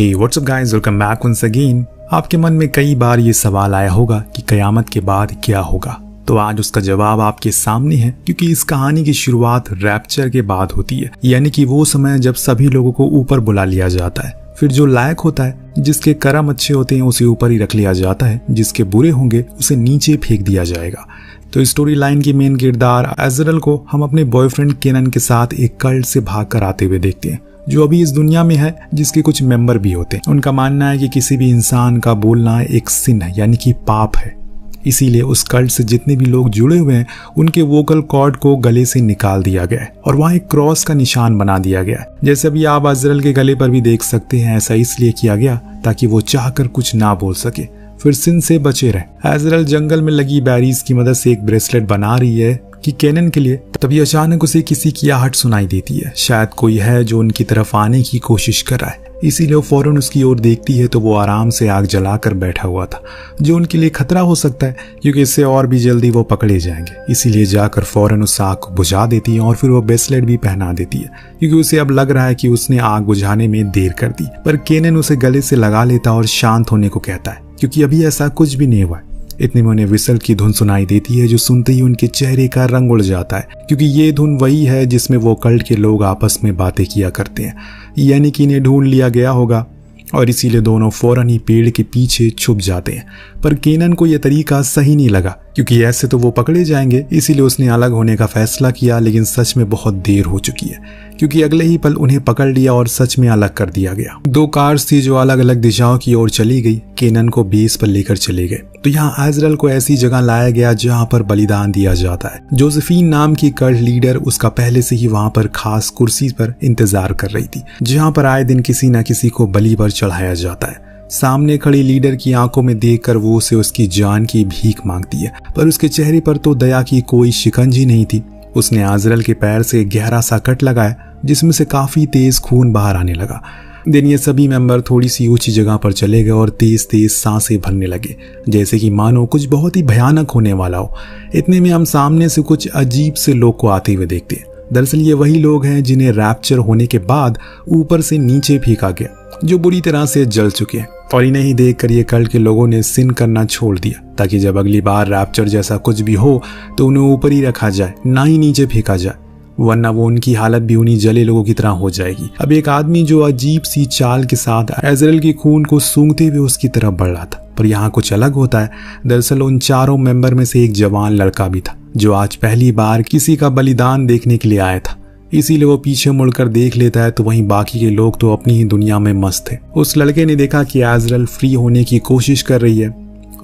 हे what's up guys, welcome back once again. आपके मन में कई बार ये सवाल आया होगा कि कयामत के बाद क्या होगा। तो आज उसका जवाब आपके सामने है, क्योंकि इस कहानी की शुरुआत रैप्चर के बाद होती है, यानी कि वो समय जब सभी लोगों को ऊपर बुला लिया जाता है। फिर जो लायक होता है, जिसके कर्म अच्छे होते हैं, उसे ऊपर ही रख लिया जाता है, जिसके बुरे होंगे उसे नीचे फेंक दिया जाएगा। तो स्टोरी लाइन की मेन किरदार एजरल को हम अपने बॉयफ्रेंड केनन के साथ एक कल्ट से भाग कर आते हुए देखते हैं, जो अभी इस दुनिया में है, जिसके कुछ मेंबर भी होते हैं। उनका मानना है कि किसी भी इंसान का बोलना एक सिन है, यानी कि पाप है। इसीलिए उस कल्ट से जितने भी लोग जुड़े हुए हैं, उनके वोकल कॉर्ड को गले से निकाल दिया गया है और वहाँ एक क्रॉस का निशान बना दिया गया है। जैसे अभी आप एजरल के गले पर भी देख सकते हैं, ऐसा इसलिए किया गया ताकि वो चाहकर कुछ ना बोल सके, फिर सिन से बचे रहे। एजरल जंगल में लगी बैरीज की मदद से एक ब्रेसलेट बना रही है कि केनन के लिए, तभी अचानक उसे किसी की आहट सुनाई देती है। शायद कोई है जो उनकी तरफ आने की कोशिश कर रहा है। इसीलिए वो फौरन उसकी ओर देखती है तो वो आराम से आग जलाकर बैठा हुआ था, जो उनके लिए खतरा हो सकता है, क्योंकि इससे और भी जल्दी वो पकड़े जाएंगे। इसीलिए जाकर फौरन उस आग को बुझा देती है और फिर वो ब्रेसलेट भी पहना देती है, क्योंकि उसे अब लग रहा है कि उसने आग बुझाने में देर कर दी। पर केनन उसे गले से लगा लेता और शांत होने को कहता है, क्योंकि अभी ऐसा कुछ भी नहीं हुआ है। इतने में उन्हें विसल की धुन सुनाई देती है, जो सुनते ही उनके चेहरे का रंग उड़ जाता है, क्योंकि ये धुन वही है जिसमें वो कल्ट के लोग आपस में बातें किया करते हैं, यानी कि इन्हें ढूंढ लिया गया होगा। और इसीलिए दोनों फौरन ही पेड़ के पीछे छुप जाते हैं। पर केनन को यह तरीका सही नहीं लगा, क्योंकि ऐसे तो वो पकड़े जाएंगे। इसीलिए उसने अलग होने का फैसला किया, लेकिन सच में बहुत देर हो चुकी है, क्योंकि अगले ही पल उन्हें पकड़ लिया और सच में अलग कर दिया गया। दो कार्स थी जो अलग अलग दिशाओं की ओर चली गई, केनन को बेस पर लेकर चले गए। तो यहाँ एजरल को ऐसी जगह लाया गया जहाँ पर बलिदान दिया जाता है। जोसेफीन नाम की कल्ट लीडर उसका पहले से ही वहाँ पर खास कुर्सी पर इंतजार कर रही थी, जहाँ पर आए दिन किसी न किसी को बलि पर चढ़ाया जाता है। सामने खड़ी लीडर की आंखों में देखकर वो उसे उसकी जान की भीख मांगती है, पर उसके चेहरे पर तो दया की कोई शिकंजी नहीं थी। उसने एजरल के पैर से गहरा सा कट लगाया, जिसमें से काफी तेज खून बाहर आने लगा। दिन ये सभी मेंबर थोड़ी सी ऊंची जगह पर चले गए और तेज तेज सांसें भरने लगे, जैसे कि मानो कुछ बहुत ही भयानक होने वाला हो। इतने में हम सामने से कुछ अजीब से लोग को आते हुए देखते हैं। दरअसल ये वही लोग हैं जिन्हें रैप्चर होने के बाद ऊपर से नीचे फेंका गया, जो बुरी तरह से जल चुके हैं। और इन्हें ही देखकर ये कल्ट के लोगों ने सिन करना छोड़ दिया, ताकि जब अगली बार रैप्चर जैसा कुछ भी हो तो उन्हें ऊपर ही रखा जाए, ना ही नीचे फेंका जाए, वरना वो उनकी हालत भी उन्हीं जले लोगों की तरह हो जाएगी। अब एक आदमी जो अजीब सी चाल के साथ एजरल के खून को सूंघते हुए उसकी तरफ बढ़ रहा था, पर यहाँ कुछ अलग होता है। दरअसल उन चारों मेंबर में से एक जवान लड़का भी था, जो आज पहली बार किसी का बलिदान देखने के लिए आया था। इसीलिए वो पीछे मुड़कर देख लेता है, तो वहीं बाकी के लोग तो अपनी ही दुनिया में मस्त थे। उस लड़के ने देखा कि एजरल फ्री होने की कोशिश कर रही है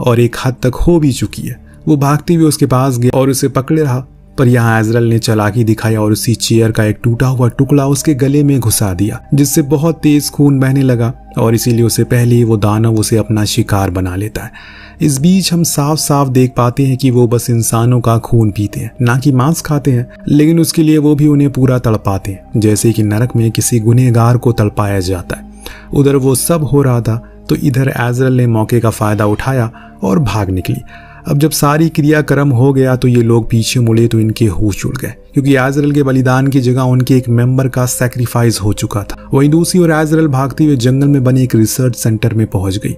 और एक हद तक हो भी चुकी है। वो भागते हुए उसके पास गया और उसे पकड़े रहा, पर यहाँ एजरल ने चालाकी दिखाई और उसी चेयर का एक टूटा हुआ टुकड़ा उसके गले में घुसा दिया, जिससे बहुत तेज खून बहने लगा। और इसीलिए उसे पहले ही वो दानव उसे अपना शिकार बना लेता है। इस बीच हम साफ साफ देख पाते हैं कि वो बस इंसानों का खून पीते हैं, ना कि मांस खाते हैं, लेकिन उसके लिए वो भी उन्हें पूरा तड़पाते हैं, जैसे कि नरक में किसी गुनहगार को तड़पाया जाता है। उधर वो सब हो रहा था तो इधर एजरल ने मौके का फायदा उठाया और भाग निकली। अब जब सारी क्रियाक्रम हो गया तो ये लोग पीछे मुड़े तो इनके होश उड़ गए, क्योंकि एजरल के बलिदान की जगह उनके एक मेंबर का सैक्रिफाइस हो चुका था। वहीं दूसरी ओर एजरल भागते हुए जंगल में बने एक रिसर्च सेंटर में पहुंच गई,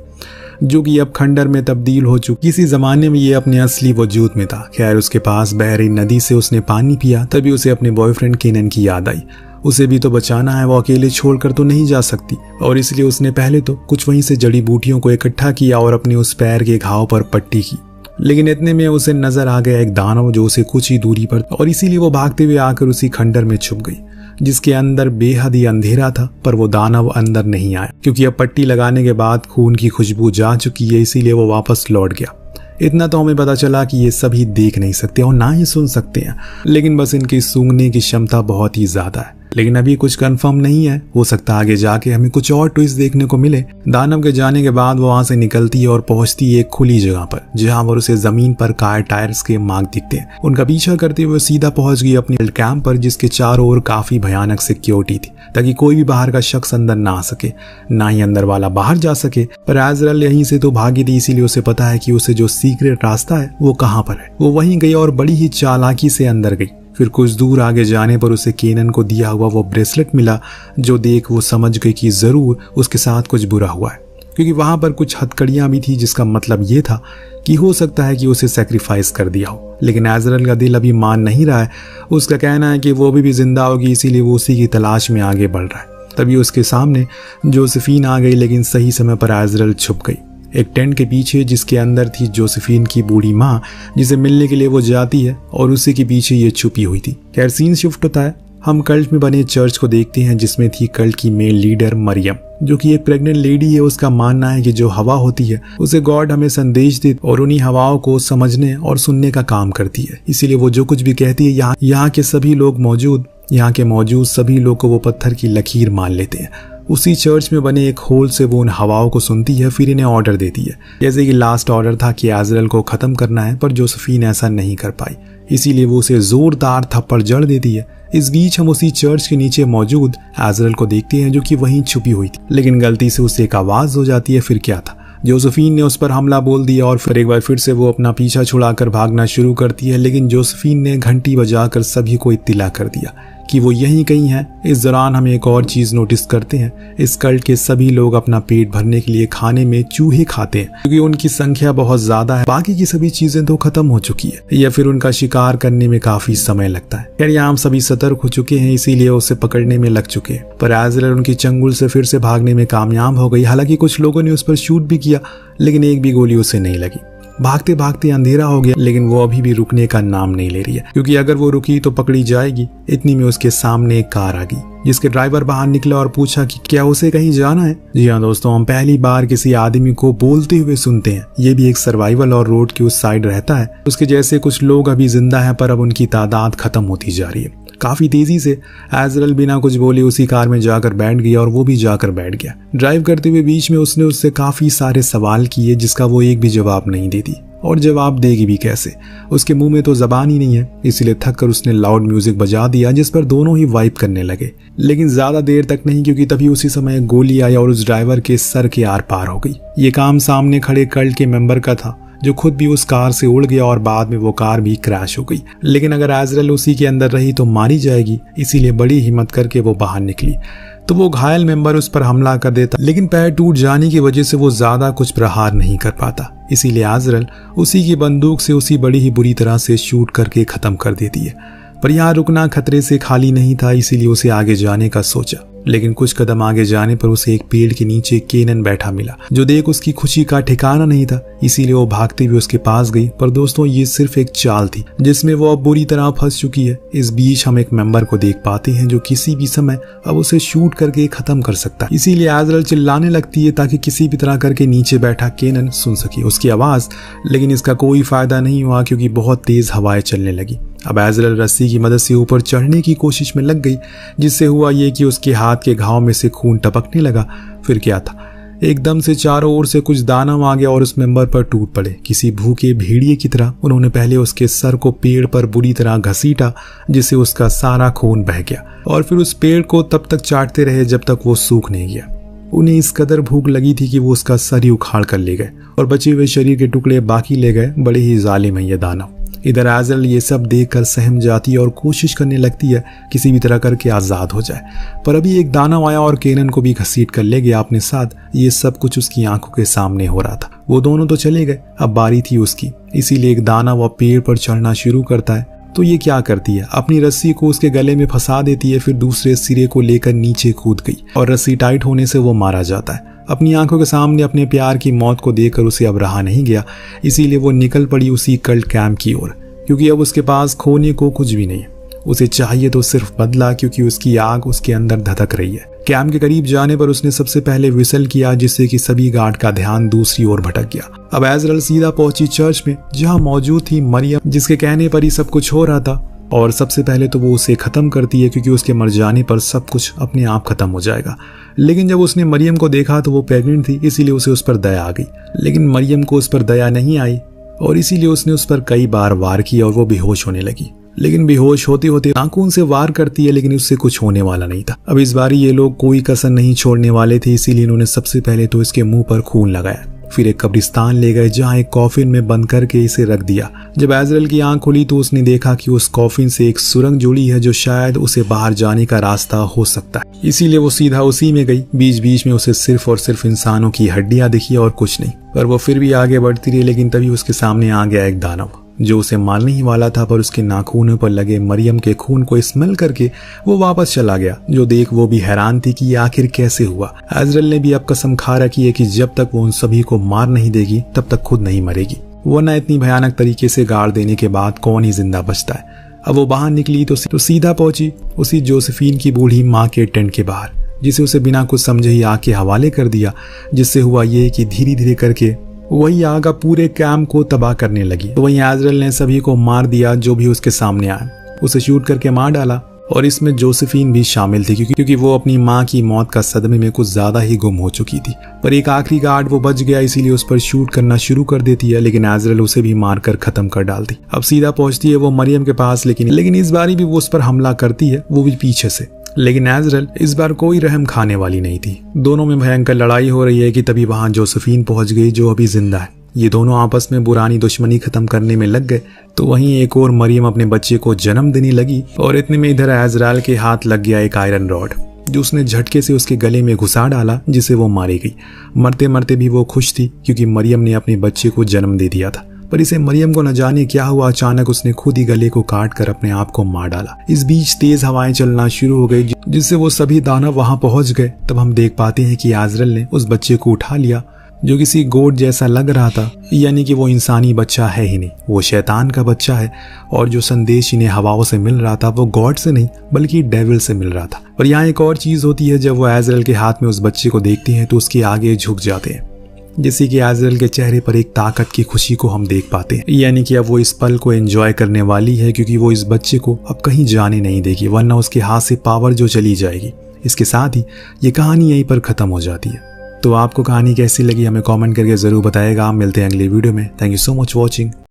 जो कि अब खंडर में तब्दील हो चुकी। किसी जमाने में ये अपने असली वजूद में था। खैर, उसके पास बह रही नदी से उसने पानी पिया, तभी उसे अपने बॉयफ्रेंड केनन की याद आई। उसे भी तो बचाना है, वो अकेले छोड़कर तो नहीं जा सकती, और इसलिए उसने पहले तो कुछ वहीं से जड़ी बूटियों को इकट्ठा किया और अपने उस पैर के घाव पर पट्टी की। लेकिन इतने में उसे नजर आ गया एक दानव, जो उसे कुछ ही दूरी पर, और इसीलिए वो भागते हुए आकर उसी खंडर में छुप गई, जिसके अंदर बेहद ही अंधेरा था। पर वो दानव अंदर नहीं आया, क्योंकि अब पट्टी लगाने के बाद खून की खुशबू जा चुकी है, इसीलिए वो वापस लौट गया। इतना तो हमें पता चला कि ये सभी देख नहीं सकते और ना ही सुन सकते हैं, लेकिन बस इनकी सूंघने की क्षमता बहुत ही ज्यादा है। लेकिन अभी कुछ कंफर्म नहीं है, हो सकता है आगे जाके हमें कुछ और ट्विस्ट देखने को मिले। दानव के जाने के बाद वो वहां से निकलती है और पहुंचती है एक खुली जगह पर, जहां पर उसे जमीन पर कार टायर्स के मार्ग दिखते हैं। उनका पीछा करते हुए सीधा पहुंच गई अपने कैंप पर, जिसके चारों ओर काफी भयानक सिक्योरिटी थी, ताकि कोई भी बाहर का शख्स अंदर ना आ सके, ना ही अंदर वाला बाहर जा सके। पर एजरल यहीं से तो भागी थी, इसीलिए उसे पता है कि उसे जो सीक्रेट रास्ता है वो कहाँ पर है। वो वहीं गई और बड़ी ही चालाकी से अंदर गई। फिर कुछ दूर आगे जाने पर उसे केनन को दिया हुआ वो ब्रेसलेट मिला, जो देख वो समझ गई कि ज़रूर उसके साथ कुछ बुरा हुआ है, क्योंकि वहाँ पर कुछ हथकड़ियाँ भी थी, जिसका मतलब ये था कि हो सकता है कि उसे सेक्रीफाइस कर दिया हो। लेकिन एजरल का दिल अभी मान नहीं रहा है। उसका कहना है कि वो भी जिंदा होगी, इसीलिए वो उसी की तलाश में आगे बढ़ रहा है। तभी उसके सामने जोसेफीन आ गई, लेकिन सही समय पर एजरल छुप गई एक टेंट के पीछे, जिसके अंदर थी जोसेफीन की बूढ़ी माँ, जिसे मिलने के लिए वो जाती है, और उसी के पीछे ये छुपी हुई थी। खैर सीन शिफ्ट होता है, हम कल्ट में बने चर्च को देखते हैं, जिसमें थी कल्ट की मेल लीडर मरियम, जो कि एक प्रेग्नेंट लेडी है। उसका मानना है कि जो हवा होती है उसे गॉड हमें संदेश दे और उन्हीं हवाओं को समझने और सुनने का काम करती है। इसीलिए वो जो कुछ भी कहती है, यहाँ के सभी लोग यहाँ के मौजूद सभी लोग को वो पत्थर की लकीर मान लेते हैं। उसी चर्च में बने एक होल से वो उन हवाओं को सुनती है, फिर इन्हें ऑर्डर देती है। जैसे कि लास्ट ऑर्डर था कि एजरल को खत्म करना है, पर जोसेफीन ऐसा नहीं कर पाई, इसीलिए वो उसे जोरदार थप्पड़ जड़ देती है। इस बीच हम उसी चर्च के नीचे मौजूद एजरल को देखते हैं, जो कि वहीं छुपी हुई थी, लेकिन गलती से उसे एक आवाज हो जाती है। फिर क्या था, जोसेफीन ने उस पर हमला बोल दिया और फिर एक बार फिर से वो अपना पीछा छुड़ाकर भागना शुरू करती है। लेकिन जोसेफीन ने घंटी बजाकर सभी को इत्तिला कर दिया कि वो यहीं कहीं है। इस दौरान हम एक और चीज नोटिस करते हैं, इस कल्ट के सभी लोग अपना पेट भरने के लिए खाने में चूहे खाते हैं, क्योंकि उनकी संख्या बहुत ज्यादा है। बाकी की सभी चीजें तो खत्म हो चुकी है, या फिर उनका शिकार करने में काफी समय लगता है। खैर यहाँ हम सभी सतर्क हो चुके हैं, इसीलिए उसे पकड़ने में लग चुके हैं। पर एजरल उनकी चंगुल से फिर से भागने में कामयाब हो गई। हालांकि कुछ लोगों ने उस पर शूट भी किया, लेकिन एक भी गोली उसे नहीं लगी। भागते भागते अंधेरा हो गया, लेकिन वो अभी भी रुकने का नाम नहीं ले रही है, क्योंकि अगर वो रुकी तो पकड़ी जाएगी। इतनी में उसके सामने एक कार आ गई, जिसके ड्राइवर बाहर निकला और पूछा कि क्या उसे कहीं जाना है। जी हाँ दोस्तों, हम पहली बार किसी आदमी को बोलते हुए सुनते हैं। ये भी एक सर्वाइवल और रोड की उस साइड रहता है। उसके जैसे कुछ लोग अभी जिंदा हैं, पर अब उनकी तादाद खत्म होती जा रही है। काफी तेजी से एजरल बिना कुछ बोले उसी कार में जाकर बैठ गया, और वो भी जाकर बैठ गया। ड्राइव करते हुए बीच में उसने उससे काफी सारे सवाल किए, जिसका वो एक भी जवाब नहीं देती, और जवाब देगी भी कैसे। उसके मुंह में तो जबान ही नहीं है, इसलिए थक कर उसने लाउड म्यूजिक बजा दिया, जिस पर दोनों ही वाइप करने लगे। लेकिन ज्यादा देर तक नहीं, क्योंकि तभी उसी समय गोली आई और उस ड्राइवर के सर के आर पार हो गई। ये काम सामने खड़े कल्ट के मेंबर का था, जो खुद भी उस कार से उड़ गया और बाद में वो कार भी क्रैश हो गई। लेकिन अगर एजरल उसी के अंदर रही तो मारी जाएगी, इसीलिए बड़ी हिम्मत करके वो बाहर निकली। तो वो घायल मेंबर उस पर हमला कर देता, लेकिन पैर टूट जाने की वजह से वो ज्यादा कुछ प्रहार नहीं कर पाता। इसीलिए एजरल उसी की बंदूक से उसी बड़ी ही बुरी तरह से शूट करके खत्म कर देती है। पर यहाँ रुकना खतरे से खाली नहीं था, इसीलिए उसे आगे जाने का सोचा। लेकिन कुछ कदम आगे जाने पर उसे एक पेड़ के नीचे केनन बैठा मिला, जो देख उसकी खुशी का ठिकाना नहीं था। इसीलिए वो भागते हुए उसके पास गई। पर दोस्तों, ये सिर्फ एक चाल थी, जिसमें वो अब बुरी तरह फंस चुकी है। इस बीच हम एक मेंबर को देख पाते हैं, जो किसी भी समय अब उसे शूट करके खत्म कर सकता है। इसीलिए एजरल चिल्लाने लगती है, ताकि किसी भी तरह करके नीचे बैठा केनन सुन सके उसकी आवाज। लेकिन इसका कोई फायदा नहीं हुआ, क्योंकि बहुत तेज हवाएं चलने लगी। अब एजरल रस्सी की मदद से ऊपर चढ़ने की कोशिश में लग गई, जिससे हुआ ये कि उसके हाथ के घाव में से खून टपकने लगा। फिर क्या था, एकदम से चारों ओर से कुछ दानव आ गया और उस मेंबर पर टूट पड़े। किसी भूखे भेड़िए की तरह उन्होंने पहले उसके सर को पेड़ पर बुरी तरह घसीटा, जिससे उसका सारा खून बह गया, और फिर उस पेड़ को तब तक चाटते रहे जब तक वो सूख नहीं गया। उन्हें इस कदर भूख लगी थी कि वो उसका सर ही उखाड़ कर ले गए और बचे हुए शरीर के टुकड़े बाकी ले गए। बड़े ही जालिम है ये दानव। इधर एजरल ये सब देखकर सहम जाती है और कोशिश करने लगती है किसी भी तरह करके आजाद हो जाए। पर अभी एक दानव आया और केनन को भी घसीट कर ले गया अपने साथ। ये सब कुछ उसकी आंखों के सामने हो रहा था। वो दोनों तो चले गए, अब बारी थी उसकी। इसीलिए एक दानव पेड़ पर चढ़ना शुरू करता है। तो ये क्या करती है, अपनी रस्सी को उसके गले में फंसा देती है, फिर दूसरे सिरे को लेकर नीचे कूद गई और रस्सी टाइट होने से वो मारा जाता है। अपनी आंखों के सामने अपने प्यार की मौत को देखकर उसे अब रहा नहीं गया, इसीलिए वो निकल पड़ी उसी कल्ट कैंप की ओर, क्योंकि अब उसके पास खोने को कुछ भी नहीं है। उसे चाहिए तो सिर्फ बदला, क्योंकि उसकी आग उसके अंदर धधक रही है। कैंप के करीब जाने पर उसने सबसे पहले विसल किया, जिससे कि सभी गार्ड का ध्यान दूसरी ओर भटक गया। अब एजरल सीधा पहुंची चर्च में, जहां मौजूद थी मरियम, जिसके कहने पर ही सब कुछ हो रहा था। और सबसे पहले तो वो उसे खत्म करती है, क्योंकि उसके मर जाने पर सब कुछ अपने आप खत्म हो जाएगा। लेकिन जब उसने मरियम को देखा तो वो प्रेग्नेंट थी, इसीलिए उसे उस पर दया आ गई। लेकिन मरियम को उस पर दया नहीं आई और इसीलिए उसने उस पर कई बार वार किया और वो बेहोश होने लगी। लेकिन बेहोश होते होते नाखून से वार करती है, लेकिन उससे कुछ होने वाला नहीं था। अब इस बारी ये लोग कोई कसर नहीं छोड़ने वाले थे, इसीलिए इन्होंने सबसे पहले तो इसके मुंह पर खून लगाया फिर एक कब्रिस्तान ले गए जहाँ एक कॉफिन में बंद करके इसे रख दिया। जब एजरल की आंख खुली तो उसने देखा कि उस कॉफिन से एक सुरंग जुड़ी है जो शायद उसे बाहर जाने का रास्ता हो सकता है। इसीलिए वो सीधा उसी में गई। बीच बीच में उसे सिर्फ और सिर्फ इंसानों की हड्डियां दिखी और कुछ नहीं। पर वो फिर भी आगे बढ़ती रही, लेकिन तभी उसके सामने आ गया एक दानव जो उसे मारने ही वाला था, पर उसके नाखूनों पर लगे मरियम के खून को स्मेल करके वो वापस चला गया। जो देख वो भी हैरान थी कि ये आखिर कैसे हुआ। एजरल ने भी अब कसम खा रखी है कि जब तक वो उन सभी को मार नहीं देगी तब तक खुद नहीं मरेगी, वरना इतनी भयानक तरीके से गाड़ देने के बाद कौन ही जिंदा बचता है। अब वो बाहर निकली तो सीधा पहुंची उसी जोसेफीन की बूढ़ी माँ के टेंट के बाहर, जिसे उसे बिना कुछ समझे ही आग के हवाले कर दिया। जिससे हुआ ये कि धीरे धीरे करके वही आग पूरे कैंप को तबाह करने लगी। तो वहीं एजरल ने सभी को मार दिया जो भी उसके सामने आया, उसे शूट करके मार डाला। और इसमें जोसेफीन भी शामिल थी क्योंकि वो अपनी माँ की मौत का सदमे में कुछ ज्यादा ही गुम हो चुकी थी। पर एक आखिरी गार्ड वो बच गया, इसीलिए उस पर शूट करना शुरू कर देती है, लेकिन एजरल उसे भी मारकर खत्म कर डालती। अब सीधा पहुंचती है वो मरियम के पास, लेकिन इस बारी भी वो उस पर हमला करती है, वो भी पीछे से। लेकिन एजरल इस बार कोई रहम खाने वाली नहीं थी। दोनों में भयंकर लड़ाई हो रही है कि तभी वहां जोसेफीन पहुंच गई जो अभी जिंदा है। ये दोनों आपस में पुरानी दुश्मनी खत्म करने में लग गए। तो वहीं एक और मरियम अपने बच्चे को जन्म देने लगी और इतने में इधर एजराल के हाथ लग गया एक आयरन रॉड जो उसने झटके से उसके गले में घुसा डाला, जिसे वो मारी गई। मरते मरते भी वो खुश थी क्योंकि मरियम ने अपने बच्चे को जन्म दे दिया था। पर इसे मरियम को न जाने क्या हुआ, अचानक उसने खुद ही गले को काट कर अपने आप को मार डाला। इस बीच तेज हवाएं चलना शुरू हो गई जिससे वो सभी दानव वहां पहुंच गए। तब हम देख पाते हैं कि एजरल ने उस बच्चे को उठा लिया जो किसी गोट जैसा लग रहा था, यानी कि वो इंसानी बच्चा है ही नहीं, वो शैतान का बच्चा है। और जो संदेश इन्हें हवाओं से मिल रहा था वो गॉड से नहीं बल्कि डेविल से मिल रहा था। पर यहाँ एक और चीज होती है, जब वो एजरल के हाथ में उस बच्चे को देखते हैं तो उसके आगे झुक जाते हैं, जैसे कि एजरल के चेहरे पर एक ताकत की खुशी को हम देख पाते हैं। यानी कि अब वो इस पल को एंजॉय करने वाली है क्योंकि वो इस बच्चे को अब कहीं जाने नहीं देगी, वरना उसके हाथ से पावर जो चली जाएगी। इसके साथ ही ये कहानी यहीं पर खत्म हो जाती है। तो आपको कहानी कैसी लगी हमें कमेंट करके जरूर बताएगा। हम मिलते हैं अगले वीडियो में। Thank you so much watching.